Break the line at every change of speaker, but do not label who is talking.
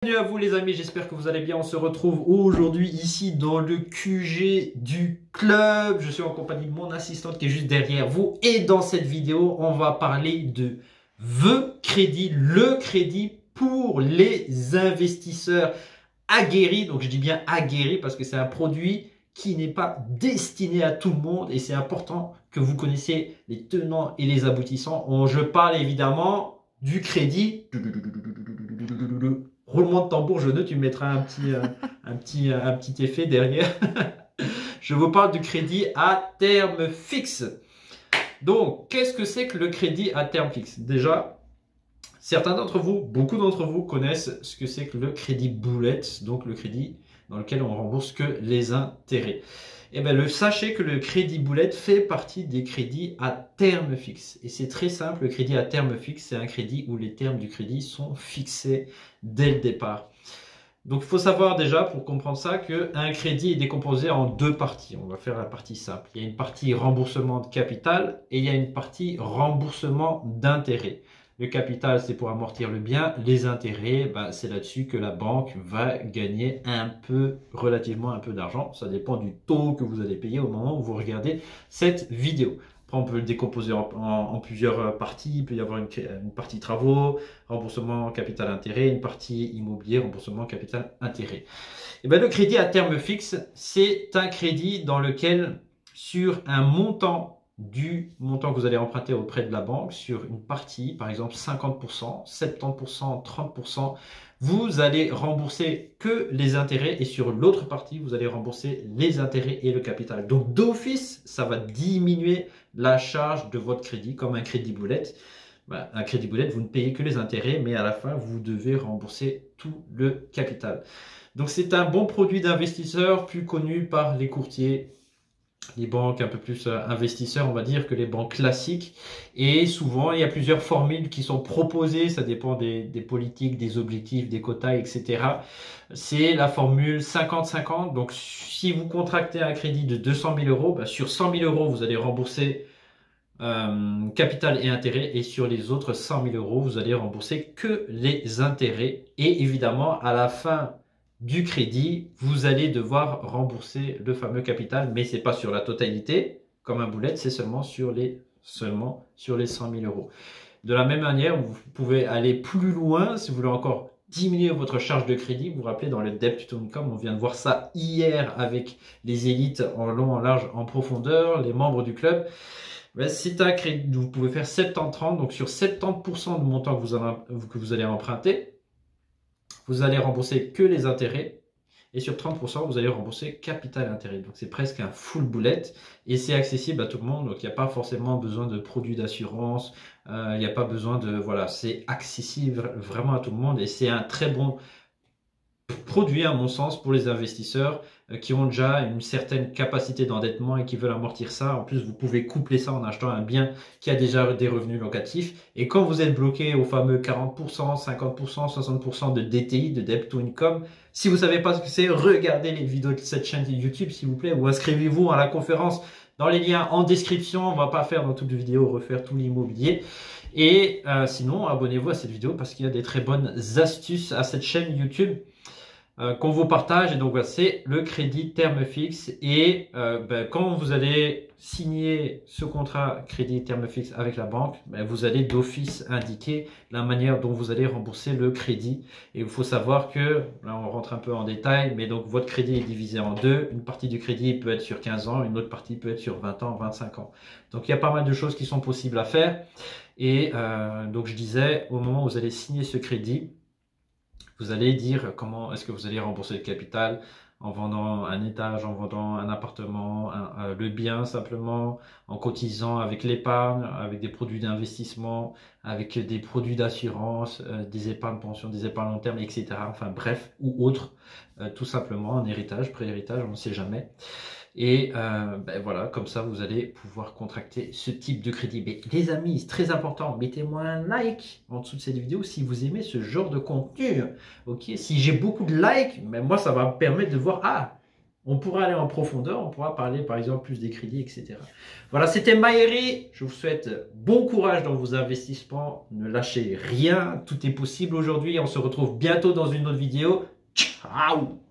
Bienvenue à vous les amis, j'espère que vous allez bien. On se retrouve aujourd'hui ici dans le QG du club. Je suis en compagnie de mon assistante qui est juste derrière vous. Et dans cette vidéo, on va parler de The Crédit, le crédit pour les investisseurs aguerris. Donc je dis bien aguerris parce que c'est un produit qui n'est pas destiné à tout le monde. Et c'est important que vous connaissiez les tenants et les aboutissants. Je parle évidemment du crédit. Roulement de tambour, Jeuneux, tu me mettras un petit effet derrière. Je vous parle du crédit à terme fixe. Donc, qu'est-ce que c'est que le crédit à terme fixe? Déjà, certains d'entre vous, beaucoup d'entre vous connaissent ce que c'est que le crédit boulette, donc le crédit dans lequel on rembourse que les intérêts. Eh bien, sachez que le crédit boulette fait partie des crédits à terme fixe. Et c'est très simple, le crédit à terme fixe, c'est un crédit où les termes du crédit sont fixés dès le départ. Donc, il faut savoir déjà, pour comprendre ça, qu'un crédit est décomposé en deux parties. On va faire la partie simple. Il y a une partie remboursement de capital et il y a une partie remboursement d'intérêt. Le capital, c'est pour amortir le bien. Les intérêts, c'est là-dessus que la banque va gagner relativement un peu d'argent. Ça dépend du taux que vous allez payer au moment où vous regardez cette vidéo. Après, on peut le décomposer en plusieurs parties. Il peut y avoir une partie travaux, remboursement capital intérêt, une partie immobilier, remboursement capital intérêt. Et le crédit à terme fixe, c'est un crédit dans lequel, sur un montant que vous allez emprunter auprès de la banque, sur une partie, par exemple 50%, 70%, 30%, vous allez rembourser que les intérêts et sur l'autre partie, vous allez rembourser les intérêts et le capital. Donc d'office, ça va diminuer la charge de votre crédit comme un crédit boulette. Un crédit boulette, vous ne payez que les intérêts, mais à la fin, vous devez rembourser tout le capital. Donc c'est un bon produit d'investisseur, plus connu par les courtiers, les banques un peu plus investisseurs, on va dire, que les banques classiques. Et souvent, il y a plusieurs formules qui sont proposées. Ça dépend des politiques, des objectifs, des quotas, etc. C'est la formule 50-50. Donc, si vous contractez un crédit de 200 000 euros, sur 100 000 euros, vous allez rembourser capital et intérêt. Et sur les autres 100 000 euros, vous allez rembourser que les intérêts. Et évidemment, à la fin du crédit, vous allez devoir rembourser le fameux capital, mais c'est pas sur la totalité, comme un boulette, c'est seulement sur les 100 000 euros. De la même manière, vous pouvez aller plus loin si vous voulez encore diminuer votre charge de crédit. Vous vous rappelez, dans le Debt to Income, on vient de voir ça hier avec les élites en long, en large, en profondeur, les membres du club. C'est un crédit, vous pouvez faire 70-30, donc sur 70% du montant que vous allez emprunter, vous allez rembourser que les intérêts et sur 30%, vous allez rembourser capital et intérêt. Donc, c'est presque un full boulette et c'est accessible à tout le monde. Donc, il n'y a pas forcément besoin de produits d'assurance. Il n'y a pas besoin de... Voilà, c'est accessible vraiment à tout le monde et c'est un très bon produit, à mon sens, pour les investisseurs qui ont déjà une certaine capacité d'endettement et qui veulent amortir ça. En plus, vous pouvez coupler ça en achetant un bien qui a déjà des revenus locatifs. Et quand vous êtes bloqué au fameux 40%, 50%, 60% de DTI, de Debt to Income, si vous ne savez pas ce que c'est, regardez les vidéos de cette chaîne YouTube, s'il vous plaît, ou inscrivez-vous à la conférence dans les liens en description. On ne va pas faire dans toute vidéo, refaire tout l'immobilier. Et sinon, abonnez-vous à cette vidéo parce qu'il y a des très bonnes astuces à cette chaîne YouTube qu'on vous partage. Et donc voilà, c'est le crédit terme fixe. Et quand vous allez signer ce contrat crédit terme fixe avec la banque, vous allez d'office indiquer la manière dont vous allez rembourser le crédit. Et il faut savoir que, là on rentre un peu en détail, mais donc votre crédit est divisé en deux. Une partie du crédit peut être sur 15 ans, une autre partie peut être sur 20 ans, 25 ans. Donc il y a pas mal de choses qui sont possibles à faire. Et donc je disais, au moment où vous allez signer ce crédit, vous allez dire comment est-ce que vous allez rembourser le capital en vendant un étage, en vendant un appartement, le bien simplement, en cotisant avec l'épargne, avec des produits d'investissement, avec des produits d'assurance, des épargnes pension, des épargnes long terme, etc. Enfin bref, ou autres, tout simplement en héritage, pré-héritage, on ne sait jamais. Et voilà, comme ça, vous allez pouvoir contracter ce type de crédit. Mais les amis, c'est très important, mettez-moi un like en dessous de cette vidéo si vous aimez ce genre de contenu. Ok, si j'ai beaucoup de likes, moi, ça va me permettre de voir, ah, on pourra aller en profondeur, on pourra parler par exemple plus des crédits, etc. Voilà, c'était Maëri. Je vous souhaite bon courage dans vos investissements. Ne lâchez rien, tout est possible aujourd'hui. On se retrouve bientôt dans une autre vidéo. Ciao!